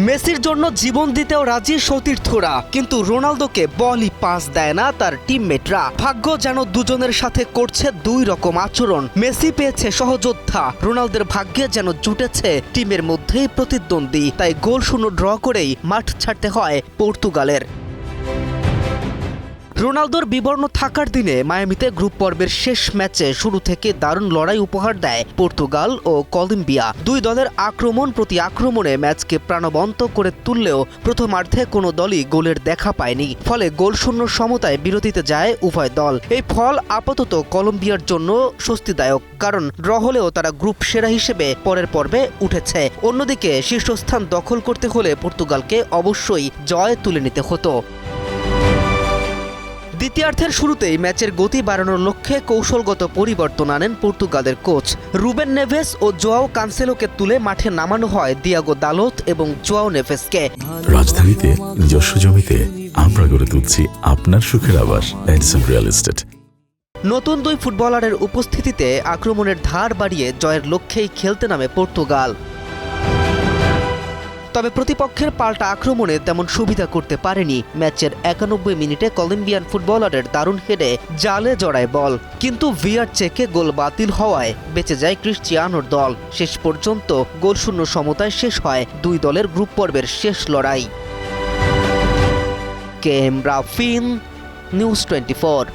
মেসির জন্য জীবন দিতেও রাজি সতীর্থরা, কিন্তু রোনালদোকে বলই পাস দেয় না তার টিমমেটরা। ভাগ্য যেন দুজনের সাথে করছে দুই রকম আচরণ। মেসি পেয়েছে সহযোদ্ধা, রোনালদোর ভাগ্যে যেন জুটেছে টিমের মধ্যেই প্রতিদ্বন্দ্বী। তাই গোল শূন্য ড্র করেই মাঠ ছাড়তে হয় পর্তুগালের। রোনালদোর বিবর্ণ থাকার দিনে মায়ামিতে গ্রুপ পর্বের শেষ ম্যাচে শুরু থেকে দারুণ লড়াই উপহার দেয় পর্তুগাল ও কলম্বিয়া। দুই দলের আক্রমণ প্রতি আক্রমণে ম্যাচকে প্রাণবন্ত করে তুললেও প্রথমার্ধে কোনো দলই গোলের দেখা পায়নি। ফলে গোলশূন্য সমতায় বিরতিতে যায় উভয় দল। এই ফল আপাতত কলম্বিয়ার জন্য স্বস্তিদায়ক, কারণ ড্র হলেও তারা গ্রুপ সেরা হিসেবে পরের পর্বে উঠেছে। অন্যদিকে শীর্ষস্থান দখল করতে হলে পর্তুগালকে অবশ্যই জয় তুলে নিতে হতো। দ্বিতীয়ার্ধের শুরুতেই ম্যাচের গতি বাড়ানোর লক্ষ্যে কৌশলগত পরিবর্তন আনেন পর্তুগালের কোচ। রুবেন নেভেস ও জোয়াও কানসেলোকে তুলে মাঠে নামানো হয় দিয়াগো দালোত এবং জোয়াও নেভেসকে। রাজধানীতে নিজস্ব জমিতে আমরা গড়ে তুলছি আপনার সুখের আবাস এডিসন রিয়েল এস্টেট। নতুন দুই ফুটবলারের উপস্থিতিতে আক্রমণের ধার বাড়িয়ে জয়ের লক্ষ্যেই খেলতে নামে পর্তুগাল। তবে প্রতিপক্ষের পাল্টা আক্রমণে তেমন সুবিধা করতে পারেনি। ম্যাচের 91 মিনিটে কলম্বিয়ান ফুটবলারের দারুণ হেডে জালে জড়ায় বল, কিন্তু ভিআর চেকে গোল বাতিল হওয়ায় বেঁচে যায় ক্রিশ্চিয়ানোর দল। শেষ পর্যন্ত গোলশূন্য সমতায় শেষ হয় দুই দলের গ্রুপ পর্বের শেষ লড়াই। KM রাফিন, নিউজ 24।